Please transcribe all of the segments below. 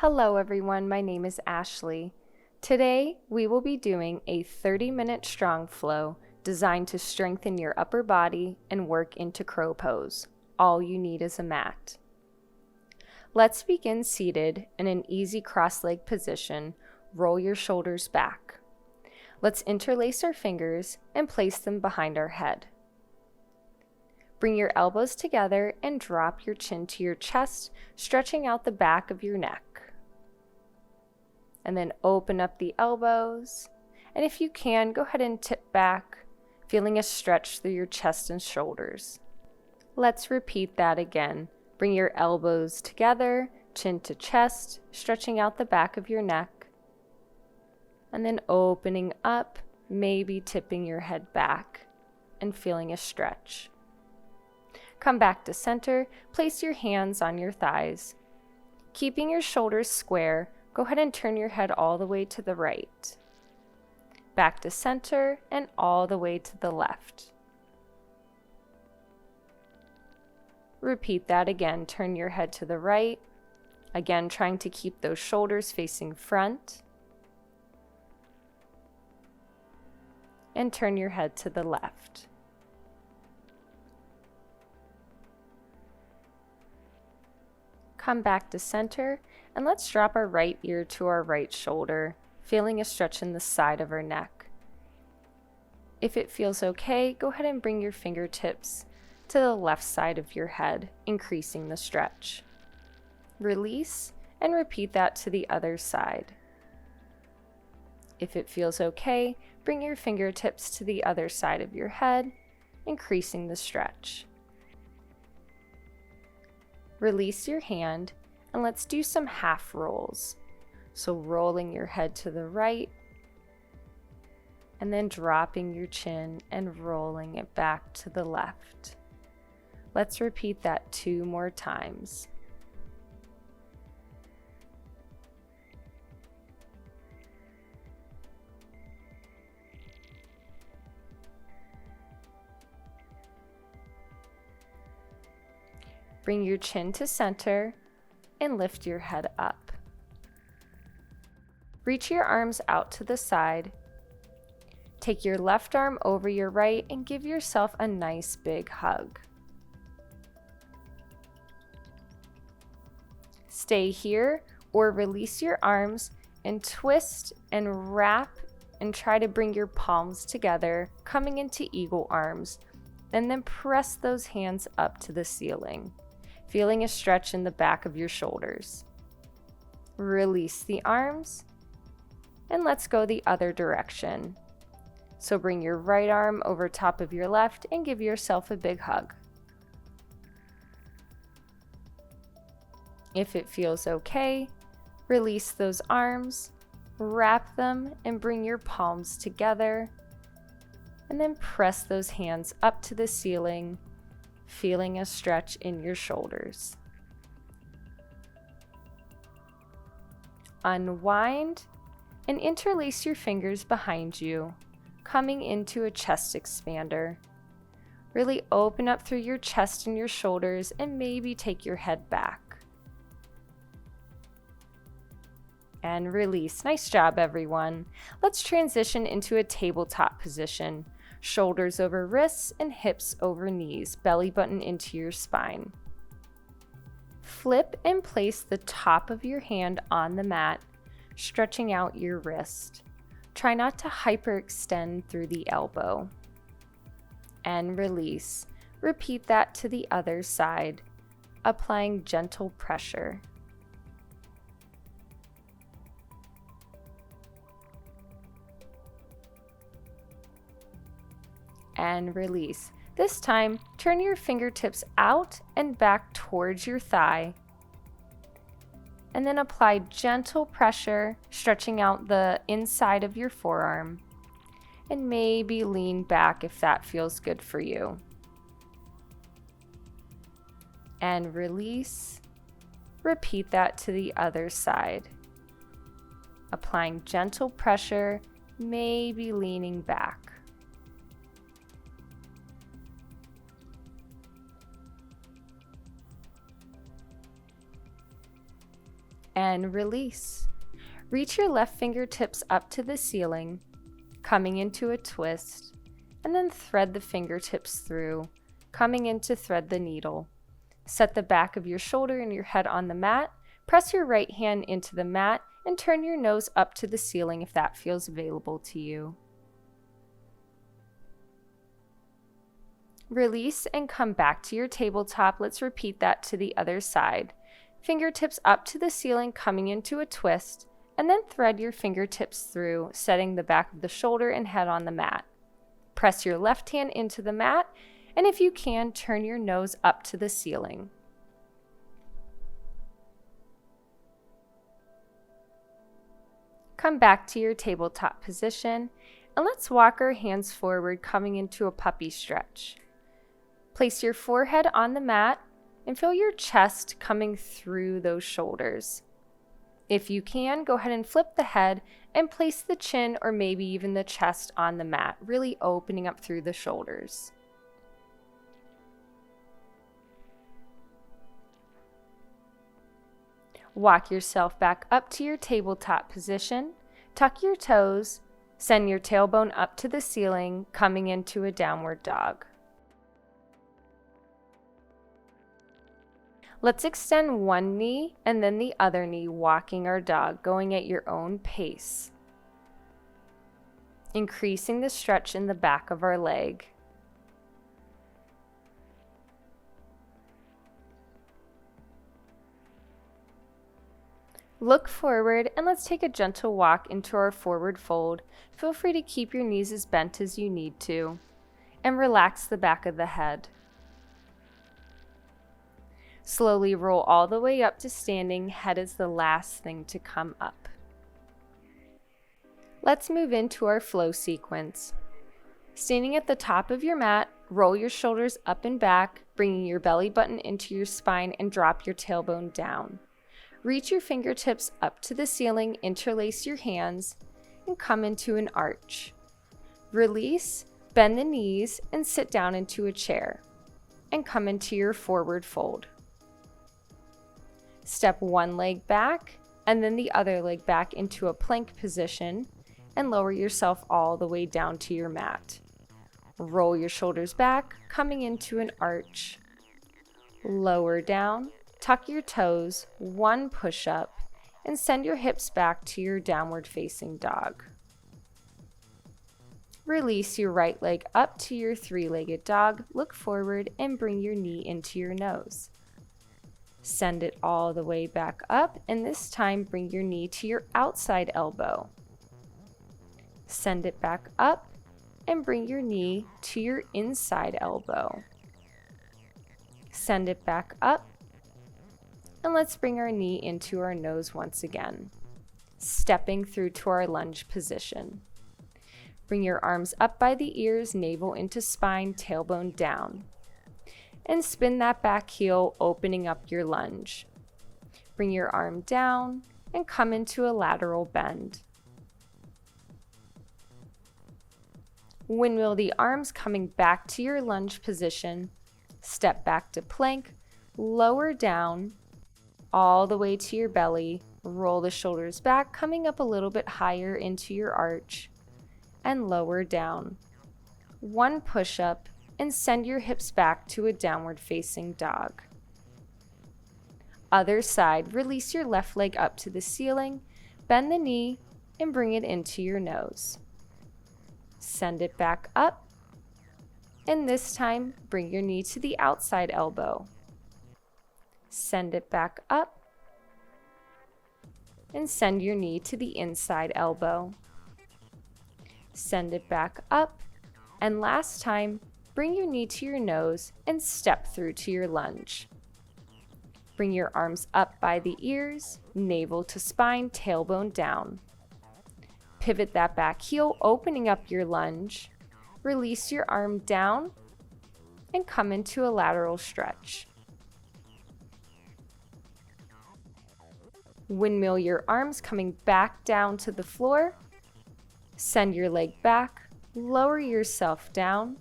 Hello everyone, my name is Ashley. Today we will be doing a 30-minute strong flow designed to strengthen your upper body and work into crow pose. All you need is a mat. Let's begin seated in an easy cross-leg position. Roll your shoulders back. Let's interlace our fingers and place them behind our head. Bring your elbows together and drop your chin to your chest, stretching out the back of your neck. And then open up the elbows. And if you can, go ahead and tip back, feeling a stretch through your chest and shoulders. Let's repeat that again. Bring your elbows together, chin to chest, stretching out the back of your neck. And then opening up, maybe tipping your head back and feeling a stretch. Come back to center, place your hands on your thighs. Keeping your shoulders square, go ahead and turn your head all the way to the right. Back to center and all the way to the left. Repeat that again. Turn your head to the right. Again, trying to keep those shoulders facing front. And turn your head to the left. Come back to center, and let's drop our right ear to our right shoulder, feeling a stretch in the side of our neck. If it feels okay, go ahead and bring your fingertips to the left side of your head, increasing the stretch. Release and repeat that to the other side. If it feels okay, bring your fingertips to the other side of your head, increasing the stretch. Release your hand and let's do some half rolls. So rolling your head to the right and then dropping your chin and rolling it back to the left. Let's repeat that 2 more times. Bring your chin to center and lift your head up. Reach your arms out to the side. Take your left arm over your right and give yourself a nice big hug. Stay here or release your arms and twist and wrap and try to bring your palms together, coming into eagle arms, and then press those hands up to the ceiling, feeling a stretch in the back of your shoulders. Release the arms, and let's go the other direction. So bring your right arm over top of your left and give yourself a big hug. If it feels okay, release those arms, wrap them, and bring your palms together, and then press those hands up to the ceiling, feeling a stretch in your shoulders. Unwind and interlace your fingers behind you, coming into a chest expander. Really open up through your chest and your shoulders and maybe take your head back. And release. Nice job, everyone. Let's transition into a tabletop position. Shoulders over wrists and hips over knees, belly button into your spine. Flip and place the top of your hand on the mat, stretching out your wrist. Try not to hyperextend through the elbow. And release. Repeat that to the other side, applying gentle pressure. And release. This time, turn your fingertips out and back towards your thigh. And then apply gentle pressure, stretching out the inside of your forearm. And maybe lean back if that feels good for you. And release. Repeat that to the other side. Applying gentle pressure, maybe leaning back. and release. Reach your left fingertips up to the ceiling, coming into a twist, and then thread the fingertips through, coming in to thread the needle. Set the back of your shoulder and your head on the mat. Press your right hand into the mat and turn your nose up to the ceiling if that feels available to you. Release and come back to your tabletop. Let's repeat that to the other side. Fingertips up to the ceiling, coming into a twist, and then thread your fingertips through, setting the back of the shoulder and head on the mat. Press your left hand into the mat, and if you can, turn your nose up to the ceiling. Come back to your tabletop position, and let's walk our hands forward, coming into a puppy stretch. Place your forehead on the mat and feel your chest coming through those shoulders. If you can, go ahead and flip the head and place the chin or maybe even the chest on the mat, really opening up through the shoulders. Walk yourself back up to your tabletop position, tuck your toes, send your tailbone up to the ceiling, coming into a downward dog. Let's extend one knee and then the other knee, walking our dog, going at your own pace. Increasing the stretch in the back of our leg. Look forward and let's take a gentle walk into our forward fold. Feel free to keep your knees as bent as you need to, and relax the back of the head. Slowly roll all the way up to standing. Head is the last thing to come up. Let's move into our flow sequence. Standing at the top of your mat, roll your shoulders up and back, bringing your belly button into your spine and drop your tailbone down. Reach your fingertips up to the ceiling, interlace your hands, and come into an arch. Release, bend the knees, and sit down into a chair, and come into your forward fold. Step one leg back, and then the other leg back into a plank position, and lower yourself all the way down to your mat. Roll your shoulders back, coming into an arch. Lower down. Tuck your toes, one push-up, and send your hips back to your downward facing dog. Release your right leg up to your three-legged dog, look forward, and bring your knee into your nose. Send it all the way back up, and this time bring your knee to your outside elbow. Send it back up, and bring your knee to your inside elbow. Send it back up, and let's bring our knee into our nose once again, stepping through to our lunge position. Bring your arms up by the ears, navel into spine, tailbone down. And spin that back heel, opening up your lunge. Bring your arm down and come into a lateral bend. Windmill the arms, coming back to your lunge position. Step back to plank, lower down, all the way to your belly. Roll the shoulders back, coming up a little bit higher into your arch, and lower down. One push-up, and send your hips back to a downward facing dog. Other side, release your left leg up to the ceiling, bend the knee, and bring it into your nose. Send it back up, and this time, bring your knee to the outside elbow. Send it back up, and send your knee to the inside elbow. Send it back up, and last time, bring your knee to your nose and step through to your lunge. Bring your arms up by the ears, navel to spine, tailbone down. Pivot that back heel, opening up your lunge. Release your arm down and come into a lateral stretch. Windmill your arms, coming back down to the floor. Send your leg back, lower yourself down,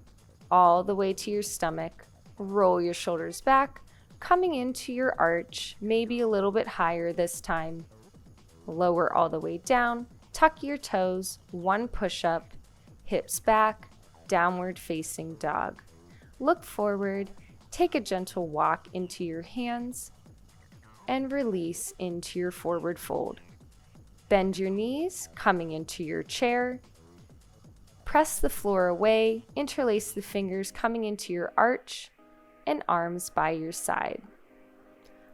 all the way to your stomach. Roll your shoulders back, coming into your arch, maybe a little bit higher this time. Lower all the way down, tuck your toes, 1 push-up, hips back, downward facing dog. Look forward, take a gentle walk into your hands, and release into your forward fold. Bend your knees, coming into your chair. Press the floor away, interlace the fingers coming into your arch, and arms by your side.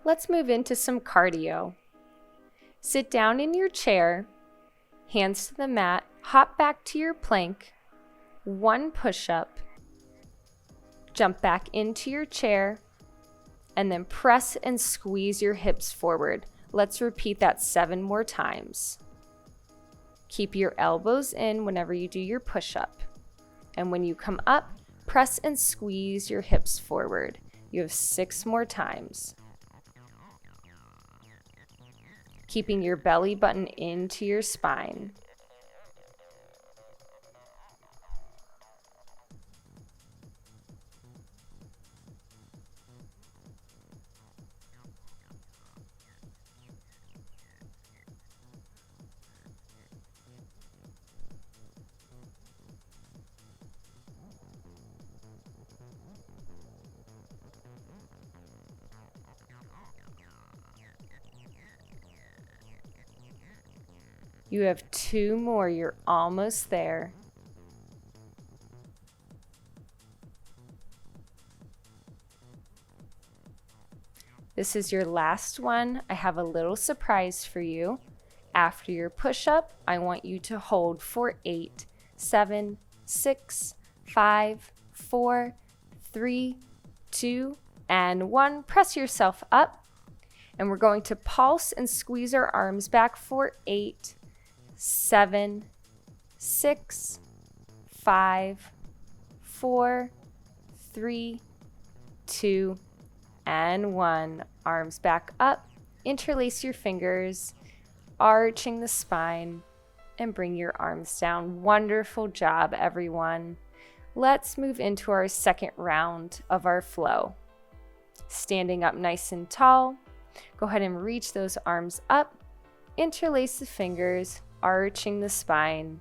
Let's move into some cardio. Sit down in your chair, hands to the mat, hop back to your plank, 1 push-up, jump back into your chair, and then press and squeeze your hips forward. Let's repeat that 7 more times. Keep your elbows in whenever you do your push-up. And when you come up, press and squeeze your hips forward. You have 6 more times. Keeping your belly button into your spine. You have 2 more, you're almost there. This is your last one. I have a little surprise for you. After your push-up, I want you to hold for 8, 7, 6, 5, 4, 3, 2, and 1. Press yourself up, and we're going to pulse and squeeze our arms back for 8, 7, 6, 5, 4, 3, 2, and 1. Arms back up, interlace your fingers, arching the spine, and bring your arms down. Wonderful job, everyone. Let's move into our second round of our flow. Standing up nice and tall, go ahead and reach those arms up, interlace the fingers, arching the spine,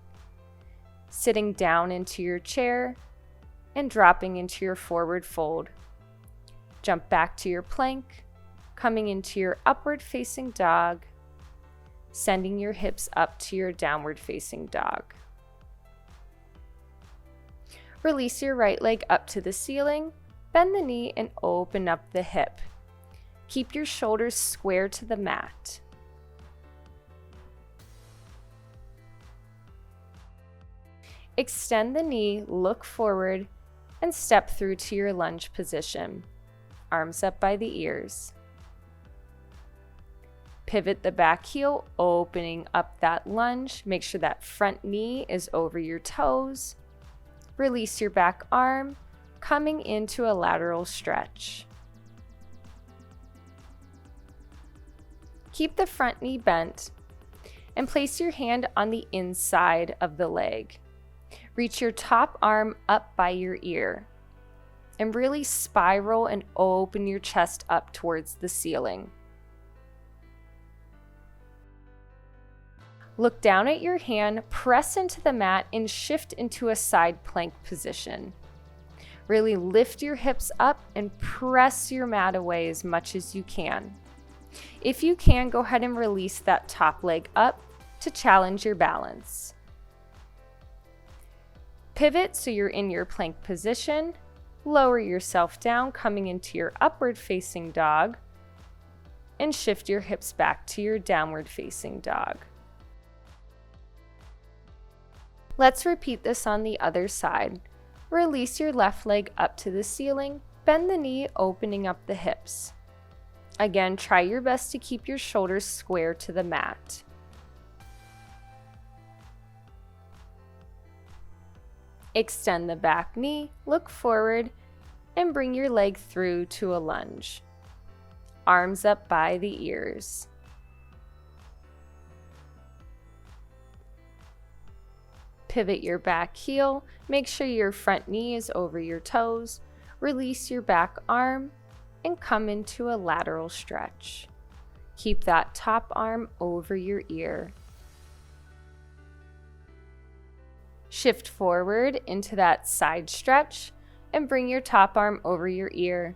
sitting down into your chair, and dropping into your forward fold. Jump back to your plank, coming into your upward facing dog, sending your hips up to your downward facing dog. Release your right leg up to the ceiling, bend the knee and open up the hip. Keep your shoulders square to the mat. Extend the knee, look forward, and step through to your lunge position. Arms up by the ears. Pivot the back heel, opening up that lunge. Make sure that front knee is over your toes. Release your back arm, coming into a lateral stretch. Keep the front knee bent and place your hand on the inside of the leg. Reach your top arm up by your ear and really spiral and open your chest up towards the ceiling. Look down at your hand, press into the mat, and shift into a side plank position. Really lift your hips up and press your mat away as much as you can. If you can, go ahead and release that top leg up to challenge your balance. Pivot so you're in your plank position. Lower yourself down, coming into your upward facing dog, and shift your hips back to your downward facing dog. Let's repeat this on the other side. Release your left leg up to the ceiling, bend the knee, opening up the hips. Again, try your best to keep your shoulders square to the mat. Extend the back knee, look forward, and bring your leg through to a lunge. Arms up by the ears. Pivot your back heel, make sure your front knee is over your toes, release your back arm, and come into a lateral stretch. Keep that top arm over your ear. Shift forward into that side stretch and bring your top arm over your ear.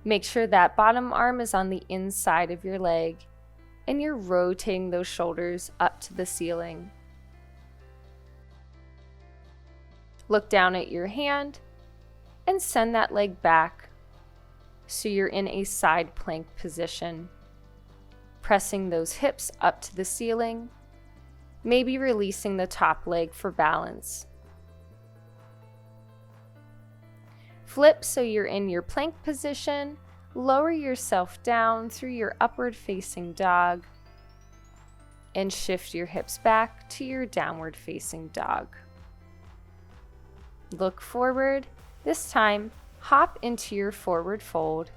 Make sure that bottom arm is on the inside of your leg and you're rotating those shoulders up to the ceiling. Look down at your hand and send that leg back so you're in a side plank position. Pressing those hips up to the ceiling, maybe releasing the top leg for balance. Flip so you're in your plank position. Lower yourself down through your upward facing dog and shift your hips back to your downward facing dog. Look forward. This time, hop into your forward fold.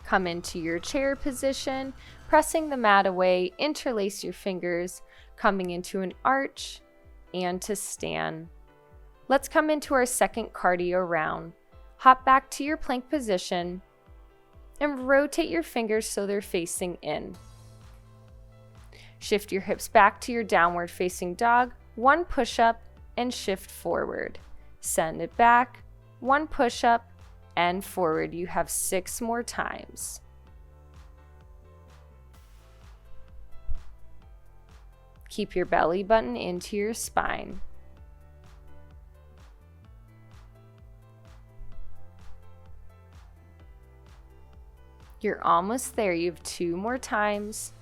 Come into your chair position, pressing the mat away, interlace your fingers, coming into an arch and to stand. Let's come into our second cardio round. Hop back to your plank position and rotate your fingers so they're facing in. Shift your hips back to your downward facing dog, one push-up and shift forward. Send it back, one push-up and forward. You have 6 more times. Keep your belly button into your spine. You're almost there. You have 2 more times,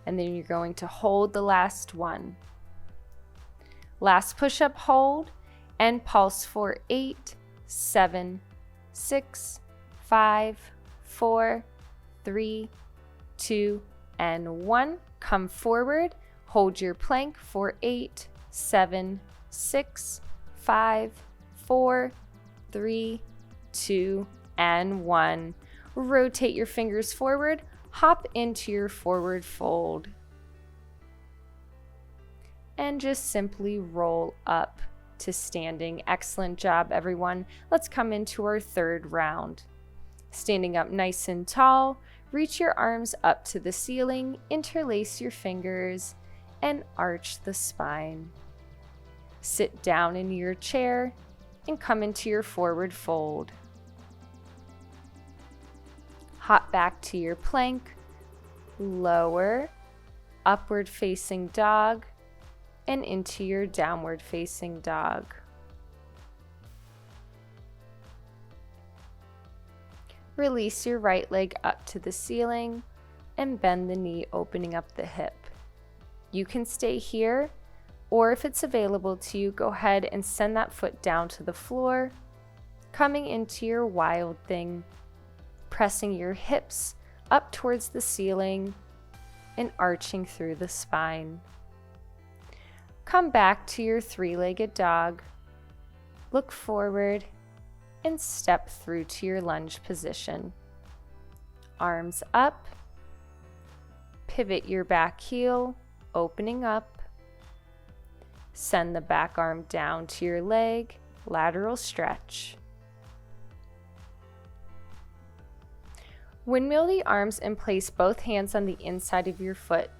and then you're going to hold the last one. Last push-up, hold, and pulse for 8, 7, 6, 5, 4, 3, 2, and 1. Come forward. Hold your plank for 8, 7, 6, 5, 4, 3, 2, and 1. Rotate your fingers forward, hop into your forward fold, and just simply roll up to standing. Excellent job, everyone. Let's come into our third round. Standing up nice and tall, reach your arms up to the ceiling, interlace your fingers, and arch the spine. Sit down in your chair and come into your forward fold. Hop back to your plank, lower, upward facing dog, and into your downward facing dog. Release your right leg up to the ceiling and bend the knee, opening up the hip. You can stay here, or if it's available to you, go ahead and send that foot down to the floor, coming into your wild thing. Pressing your hips up towards the ceiling and arching through the spine. Come back to your 3-legged dog. Look forward and step through to your lunge position. Arms up. Pivot your back heel, opening up. Send the back arm down to your leg, lateral stretch. Windmill the arms and place both hands on the inside of your foot.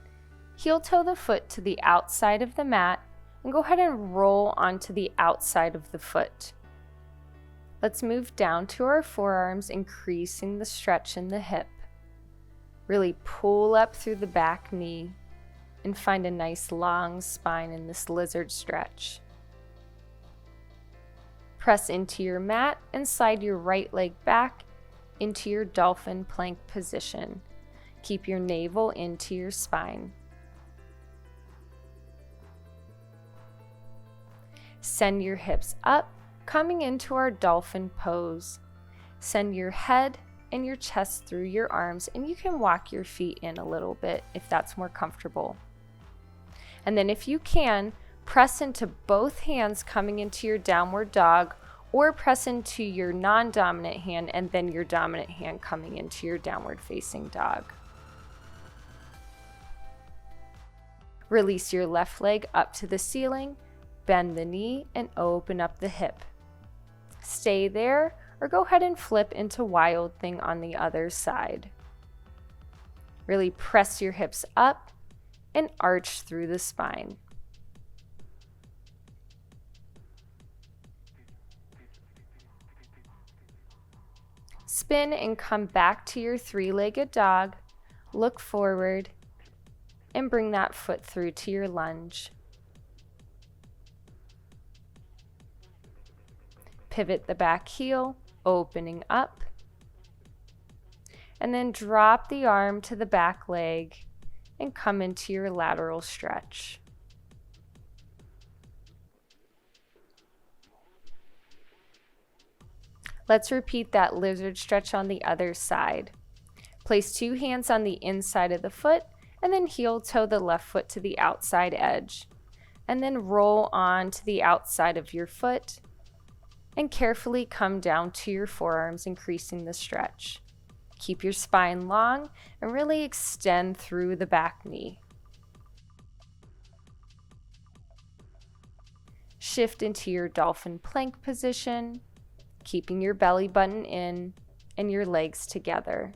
Heel toe the foot to the outside of the mat and go ahead and roll onto the outside of the foot. Let's move down to our forearms, increasing the stretch in the hip. Really pull up through the back knee and find a nice long spine in this lizard stretch. Press into your mat and slide your right leg back into your dolphin plank position. Keep your navel into your spine. Send your hips up, coming into our dolphin pose. Send your head and your chest through your arms, and you can walk your feet in a little bit if that's more comfortable. And then if you can, press into both hands coming into your downward dog, or press into your non-dominant hand and then your dominant hand coming into your downward facing dog. Release your left leg up to the ceiling, bend the knee and open up the hip. Stay there or go ahead and flip into Wild Thing on the other side. Really press your hips up and arch through the spine. Spin and come back to your three-legged dog. Look forward and bring that foot through to your lunge. Pivot the back heel, opening up. And then drop the arm to the back leg and come into your lateral stretch. Let's repeat that lizard stretch on the other side. Place 2 hands on the inside of the foot and then heel toe the left foot to the outside edge. And then roll on to the outside of your foot and carefully come down to your forearms, increasing the stretch. Keep your spine long and really extend through the back knee. Shift into your dolphin plank position, keeping your belly button in and your legs together.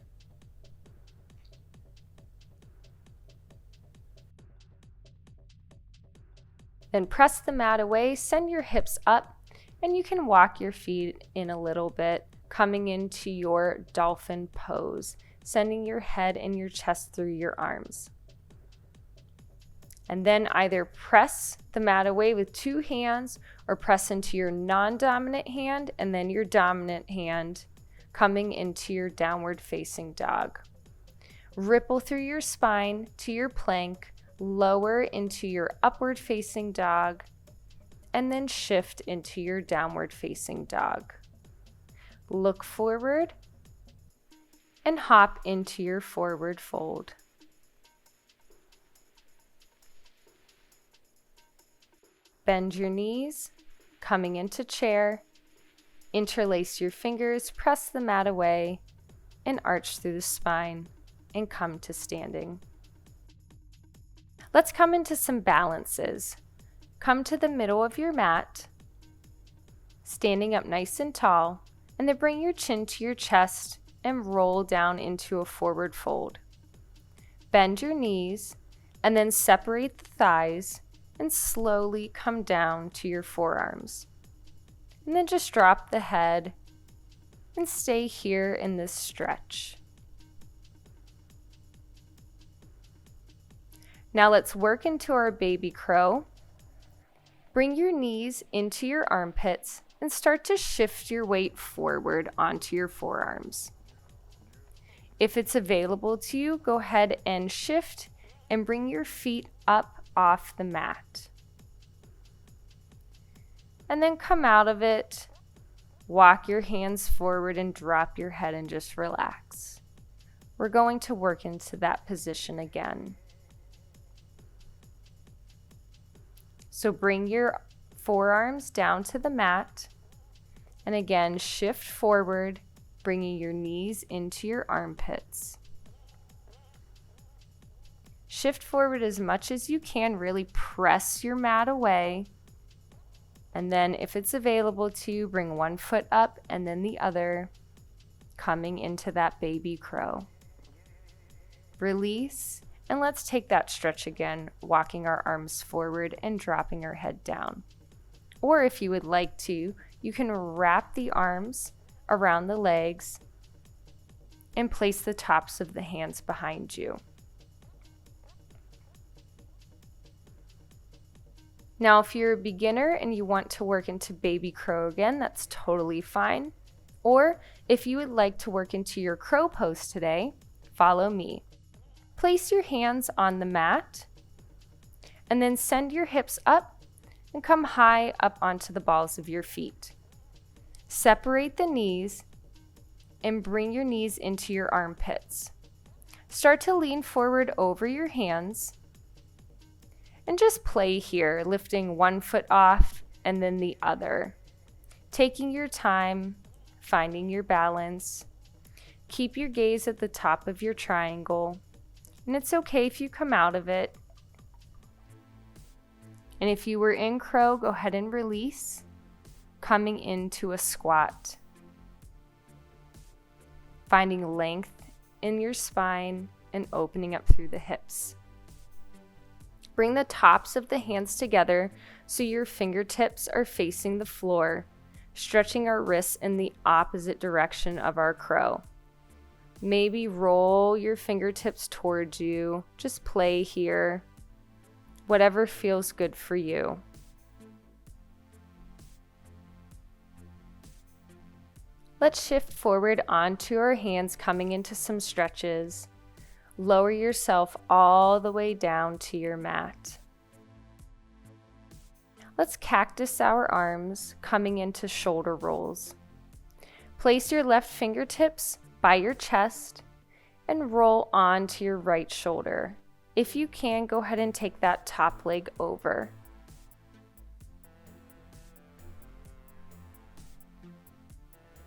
Then press the mat away, send your hips up, and you can walk your feet in a little bit, coming into your dolphin pose, sending your head and your chest through your arms. And then either press the mat away with 2 hands or press into your non-dominant hand and then your dominant hand, coming into your downward facing dog. Ripple through your spine to your plank, lower into your upward facing dog, and then shift into your downward facing dog. Look forward and hop into your forward fold. Bend your knees, coming into chair. Interlace your fingers, press the mat away, and arch through the spine and come to standing. Let's come into some balances. Come to the middle of your mat, standing up nice and tall, and then bring your chin to your chest and roll down into a forward fold. Bend your knees and then separate the thighs and slowly come down to your forearms. And then just drop the head and stay here in this stretch. Now let's work into our baby crow. Bring your knees into your armpits and start to shift your weight forward onto your forearms. If it's available to you, go ahead and shift and bring your feet up off the mat. And then come out of it, walk your hands forward and drop your head and just relax. We're going to work into that position again. So bring your forearms down to the mat, and again, shift forward, bringing your knees into your armpits. Shift forward as much as you can, really press your mat away, and then if it's available to you, bring one foot up and then the other, coming into that baby crow. Release. And let's take that stretch again, walking our arms forward and dropping our head down. Or if you would like to, you can wrap the arms around the legs and place the tops of the hands behind you. Now, if you're a beginner and you want to work into baby crow again, that's totally fine. Or if you would like to work into your crow pose today, follow me. Place your hands on the mat and then send your hips up and come high up onto the balls of your feet. Separate the knees and bring your knees into your armpits. Start to lean forward over your hands and just play here, lifting one foot off and then the other. Taking your time, finding your balance. Keep your gaze at the top of your triangle. And it's okay if you come out of it. And if you were in crow, go ahead and release, coming into a squat. finding length in your spine and opening up through the hips. Bring the tops of the hands together so your fingertips are facing the floor, stretching our wrists in the opposite direction of our crow. Maybe roll your fingertips towards you. Just play here. Whatever feels good for you. Let's shift forward onto our hands, coming into some stretches. Lower yourself all the way down to your mat. Let's cactus our arms, coming into shoulder rolls. Place your left fingertips by your chest and roll onto your right shoulder. If you can, go ahead and take that top leg over.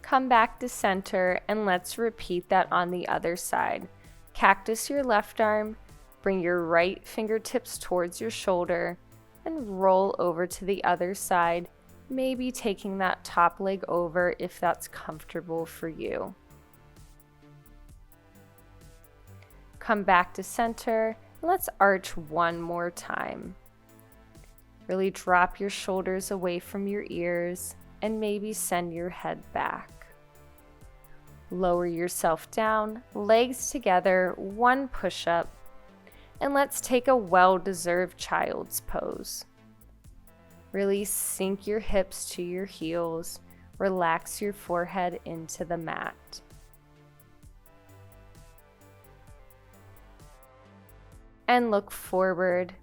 Come back to center and let's repeat that on the other side. Cactus your left arm, bring your right fingertips towards your shoulder, and roll over to the other side, maybe taking that top leg over if that's comfortable for you. Come back to center. Let's arch one more time. Really drop your shoulders away from your ears and maybe send your head back. Lower yourself down, legs together, one push-up, and let's take a well-deserved child's pose. Really sink your hips to your heels, relax your forehead into the mat. And look forward,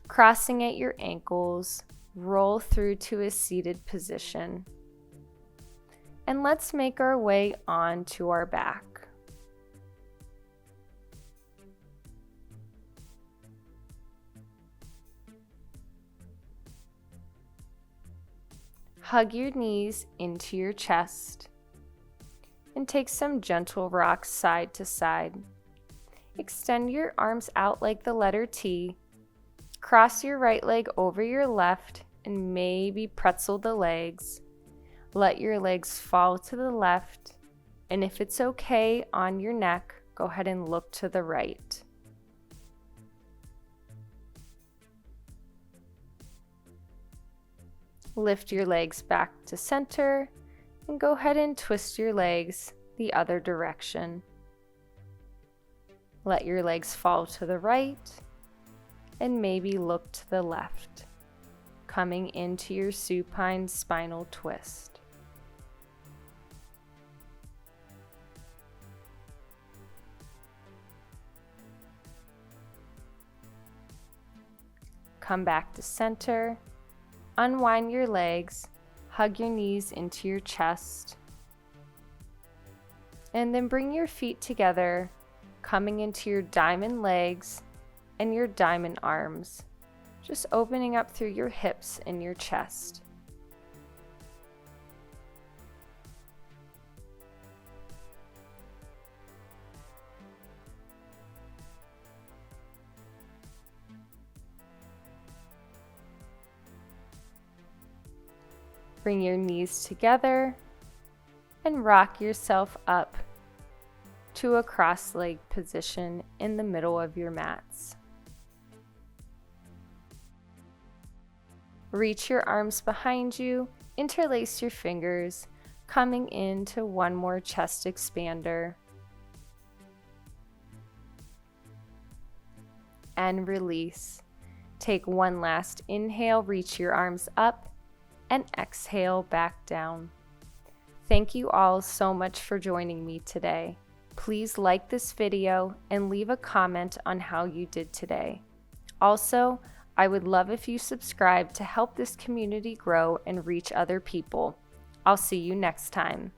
crossing at your ankles, roll through to a seated position. And let's make our way onto our back. Hug your knees into your chest and take some gentle rocks side to side. Extend your arms out like the letter T. Cross your right leg over your left and maybe pretzel the legs. Let your legs fall to the left, and if it's okay on your neck, go ahead and look to the right. Lift your legs back to center and go ahead and twist your legs the other direction. Let your legs fall to the right and maybe look to the left, coming into your supine spinal twist. Come back to center. Unwind your legs, hug your knees into your chest, and then bring your feet together, coming into your diamond legs and your diamond arms, just opening up through your hips and your chest. Bring your knees together and rock yourself up to a cross-leg position in the middle of your mats. Reach your arms behind you, interlace your fingers, coming into one more chest expander. And release. Take one last inhale, reach your arms up, and exhale back down. Thank you all so much for joining me today. Please like this video and leave a comment on how you did today. Also, I would love if you subscribe to help this community grow and reach other people. I'll see you next time.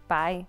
Bye.